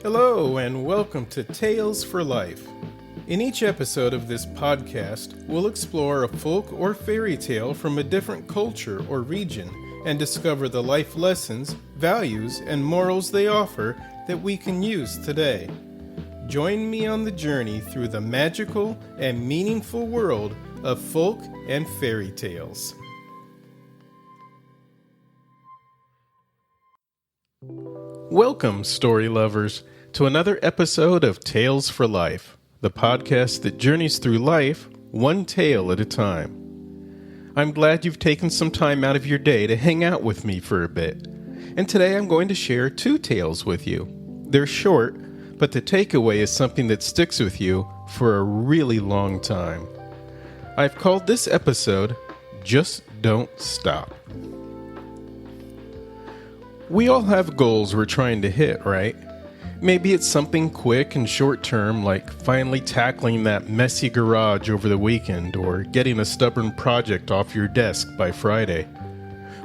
Hello, and welcome to Tales for Life. In each episode of this podcast, we'll explore a folk or fairy tale from a different culture or region and discover the life lessons, values, and morals they offer that we can use today. Join me on the journey through the magical and meaningful world of folk and fairy tales. Welcome, story lovers, to another episode of Tales for Life, the podcast that journeys through life one tale at a time. I'm glad you've taken some time out of your day to hang out with me for a bit, and today I'm going to share two tales with you. They're short, but the takeaway is something that sticks with you for a really long time. I've called this episode, Just Don't Stop. We all have goals we're trying to hit, right? Maybe it's something quick and short-term, like finally tackling that messy garage over the weekend or getting a stubborn project off your desk by Friday.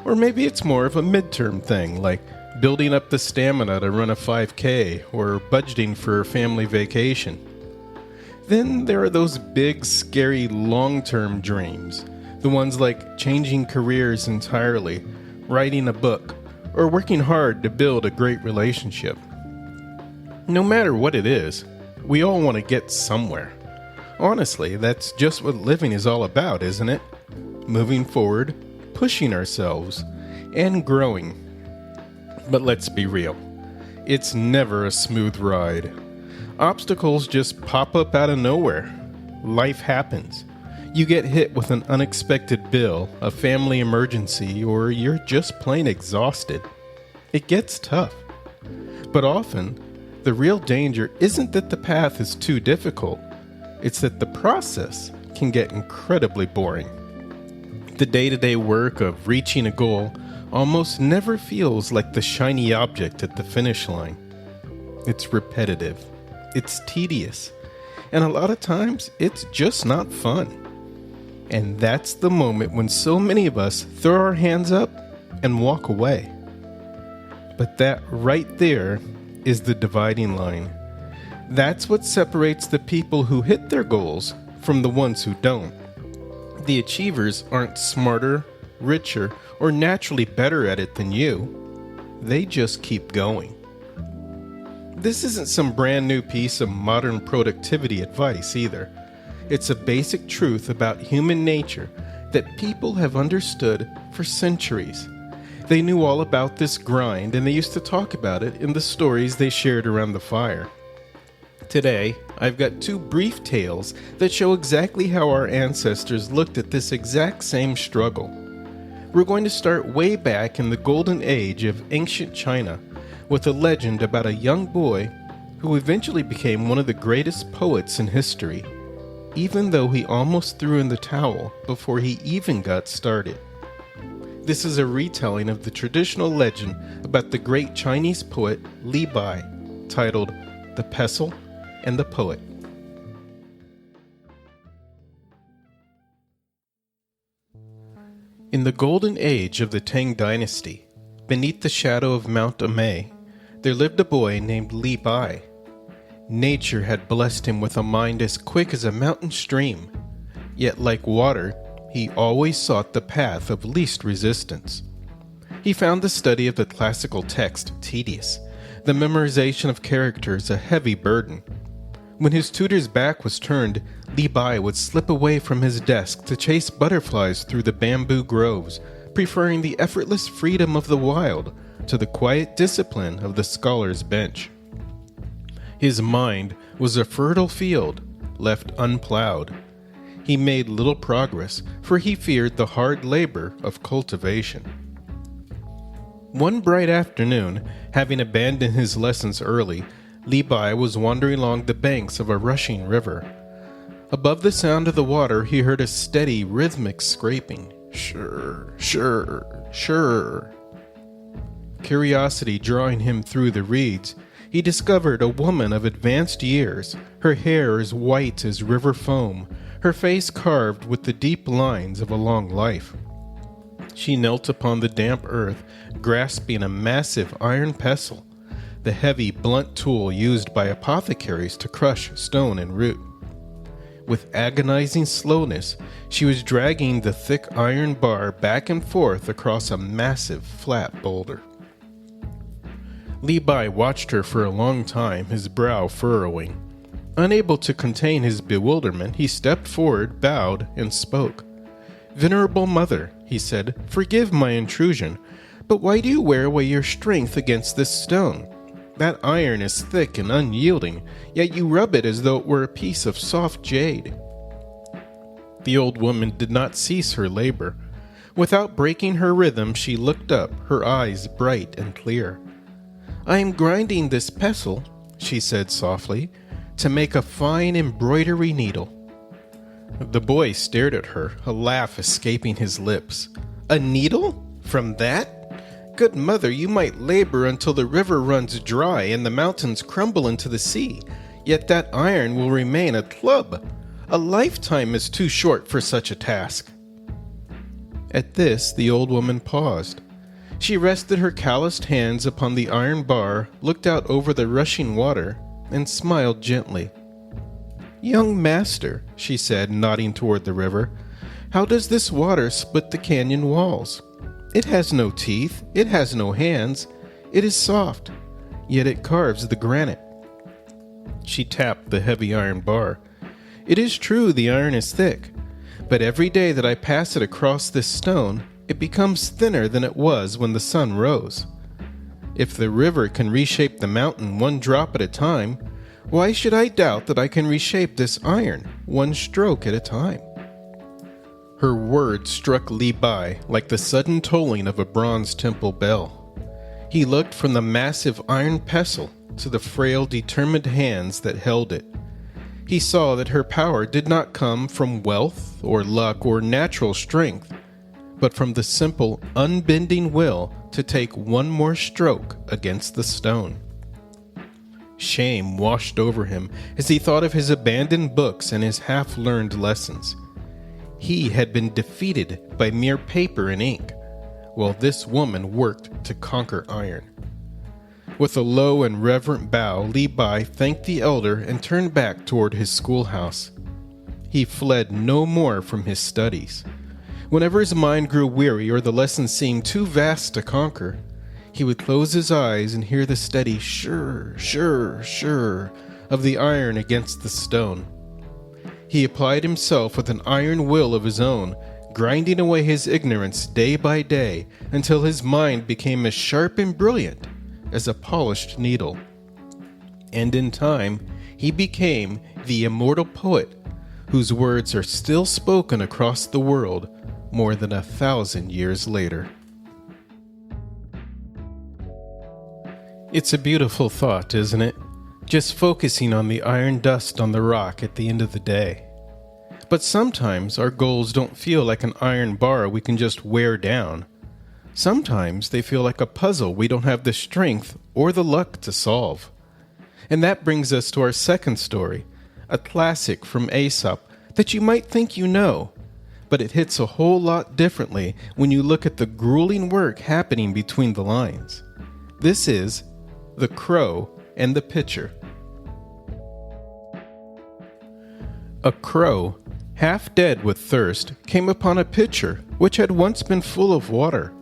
Or maybe it's more of a midterm thing, like building up the stamina to run a 5K or budgeting for a family vacation. Then there are those big, scary, long-term dreams, the ones like changing careers entirely, writing a book, or working hard to build a great relationship. No matter what it is, we all want to get somewhere. Honestly, that's just what living is all about, isn't it? Moving forward, pushing ourselves, and growing. But let's be real. It's never a smooth ride. Obstacles just pop up out of nowhere. Life happens. You get hit with an unexpected bill, a family emergency, or you're just plain exhausted. It gets tough. But often, the real danger isn't that the path is too difficult. It's that the process can get incredibly boring. The day-to-day work of reaching a goal almost never feels like the shiny object at the finish line. It's repetitive. It's tedious. And a lot of times, it's just not fun. And that's the moment when so many of us throw our hands up and walk away. But that right there is the dividing line. That's what separates the people who hit their goals from the ones who don't. The achievers aren't smarter, richer, or naturally better at it than you. They just keep going. This isn't some brand new piece of modern productivity advice either. It's a basic truth about human nature that people have understood for centuries. They knew all about this grind, and they used to talk about it in the stories they shared around the fire. Today, I've got two brief tales that show exactly how our ancestors looked at this exact same struggle. We're going to start way back in the golden age of ancient China with a legend about a young boy who eventually became one of the greatest poets in history, even though he almost threw in the towel before he even got started. This is a retelling of the traditional legend about the great Chinese poet Li Bai, titled The Pestle and the Poet. In the golden age of the Tang dynasty, beneath the shadow of Mount Amei, there lived a boy named Li Bai. Nature had blessed him with a mind as quick as a mountain stream, yet like water, he always sought the path of least resistance. He found the study of the classical text tedious, the memorization of characters a heavy burden. When his tutor's back was turned, Li Bai would slip away from his desk to chase butterflies through the bamboo groves, preferring the effortless freedom of the wild to the quiet discipline of the scholar's bench. His mind was a fertile field, left unplowed. He made little progress, for he feared the hard labor of cultivation. One bright afternoon, having abandoned his lessons early, Li Bai was wandering along the banks of a rushing river. Above the sound of the water, he heard a steady, rhythmic scraping. Shurr, shurr, shurr. Curiosity drawing him through the reeds, he discovered a woman of advanced years, her hair as white as river foam, her face carved with the deep lines of a long life. She knelt upon the damp earth, grasping a massive iron pestle. the heavy, blunt tool used by apothecaries to crush stone and root. With agonizing slowness, she was dragging the thick iron bar back and forth across a massive, flat boulder. Li Bai watched her for a long time, his brow furrowing. Unable to contain his bewilderment, he stepped forward, bowed, and spoke. "Venerable Mother," he said, "forgive my intrusion, but why do you wear away your strength against this stone? That iron is thick and unyielding, yet you rub it as though it were a piece of soft jade." The old woman did not cease her labor. Without breaking her rhythm, she looked up, her eyes bright and clear. "I am grinding this pestle," she said softly, "to make a fine embroidery needle." The boy stared at her, a laugh escaping his lips. "A needle? From that? Good mother, you might labor until the river runs dry and the mountains crumble into the sea, yet that iron will remain a club. A lifetime is too short for such a task." At this, the old woman paused. She rested her calloused hands upon the iron bar, looked out over the rushing water, and smiled gently. "Young master," she said, nodding toward the river, "how does this water split the canyon walls? It has no teeth, it has no hands, it is soft, yet it carves the granite." She tapped the heavy iron bar. "It is true the iron is thick, but every day that I pass it across this stone, it becomes thinner than it was when the sun rose. If the river can reshape the mountain one drop at a time, why should I doubt that I can reshape this iron one stroke at a time?" Her words struck Li Bai like the sudden tolling of a bronze temple bell. He looked from the massive iron pestle to the frail, determined hands that held it. He saw that her power did not come from wealth or luck or natural strength, but from the simple, unbending will to take one more stroke against the stone. Shame washed over him as he thought of his abandoned books and his half-learned lessons. He had been defeated by mere paper and ink, while this woman worked to conquer iron. With a low and reverent bow, Li Bai thanked the elder and turned back toward his schoolhouse. He fled no more from his studies. Whenever his mind grew weary or the lesson seemed too vast to conquer, he would close his eyes and hear the steady shurr, shurr, shurr of the iron against the stone. He applied himself with an iron will of his own, grinding away his ignorance day by day until his mind became as sharp and brilliant as a polished needle. And in time, he became the immortal poet whose words are still spoken across the world more than 1,000 years later. It's a beautiful thought, isn't it? Just focusing on the iron dust on the rock at the end of the day. But sometimes our goals don't feel like an iron bar we can just wear down. Sometimes they feel like a puzzle we don't have the strength or the luck to solve. And that brings us to our second story, a classic from Aesop that you might think you know, but it hits a whole lot differently when you look at the grueling work happening between the lines. This is The Crow and the Pitcher. A crow, half dead with thirst, came upon a pitcher which had once been full of water.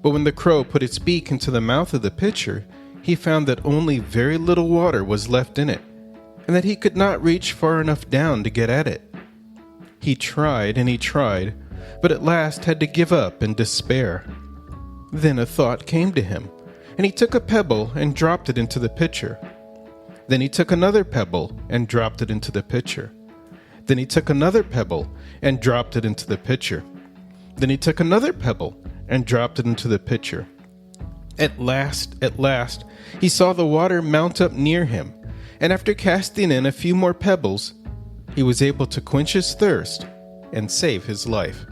But when the crow put its beak into the mouth of the pitcher, he found that only very little water was left in it, and that he could not reach far enough down to get at it. He tried and he tried, but at last had to give up in despair. Then a thought came to him, and he took a pebble and dropped it into the pitcher. Then he took another pebble and dropped it into the pitcher. Then he took another pebble and dropped it into the pitcher. Then he took another pebble and dropped it into the pitcher. At last, he saw the water mount up near him, and after casting in a few more pebbles, he was able to quench his thirst and save his life.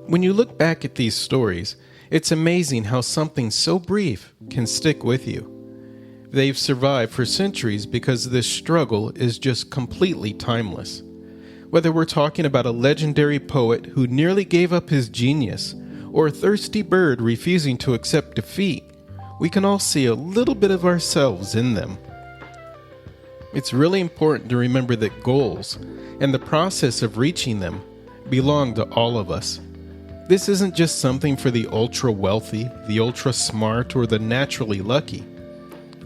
When you look back at these stories, it's amazing how something so brief can stick with you. They've survived for centuries because this struggle is just completely timeless. Whether we're talking about a legendary poet who nearly gave up his genius, or a thirsty bird refusing to accept defeat, we can all see a little bit of ourselves in them. It's really important to remember that goals, and the process of reaching them, belong to all of us. This isn't just something for the ultra-wealthy, the ultra-smart, or the naturally lucky.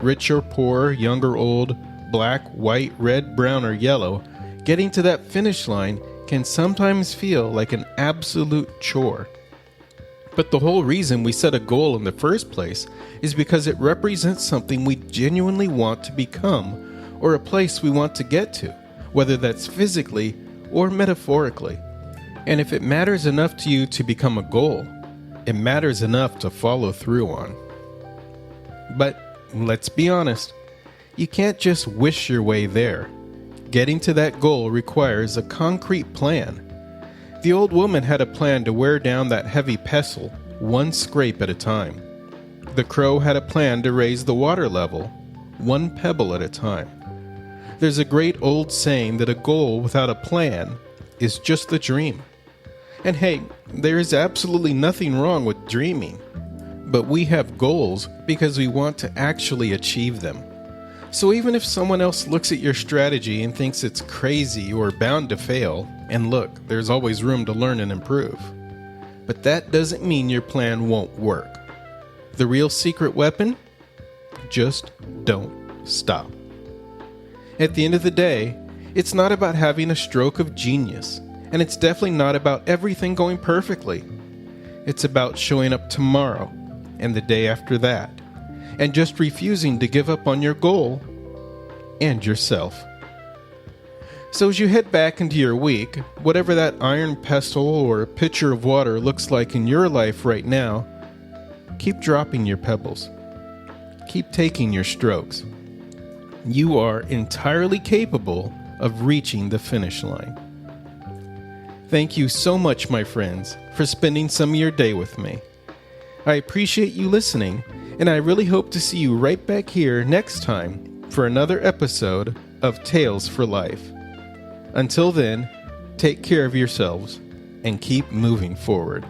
Rich or poor, young or old, black, white, red, brown, or yellow, getting to that finish line can sometimes feel like an absolute chore. But the whole reason we set a goal in the first place is because it represents something we genuinely want to become, or a place we want to get to, whether that's physically or metaphorically. And if it matters enough to you to become a goal, it matters enough to follow through on. But let's be honest, you can't just wish your way there. Getting to that goal requires a concrete plan. The old woman had a plan to wear down that heavy pestle, one scrape at a time. The crow had a plan to raise the water level, one pebble at a time. There's a great old saying that a goal without a plan is just a dream. And hey, there is absolutely nothing wrong with dreaming. But we have goals because we want to actually achieve them. So even if someone else looks at your strategy and thinks it's crazy or bound to fail, and look, there's always room to learn and improve. But that doesn't mean your plan won't work. The real secret weapon? Just don't stop. At the end of the day, it's not about having a stroke of genius, and it's definitely not about everything going perfectly. It's about showing up tomorrow and the day after that, and just refusing to give up on your goal and yourself. So as you head back into your week, whatever that iron pestle or pitcher of water looks like in your life right now, keep dropping your pebbles. Keep taking your strokes. You are entirely capable of reaching the finish line. Thank you so much, my friends, for spending some of your day with me. I appreciate you listening, and I really hope to see you right back here next time for another episode of Tales for Life. Until then, take care of yourselves and keep moving forward.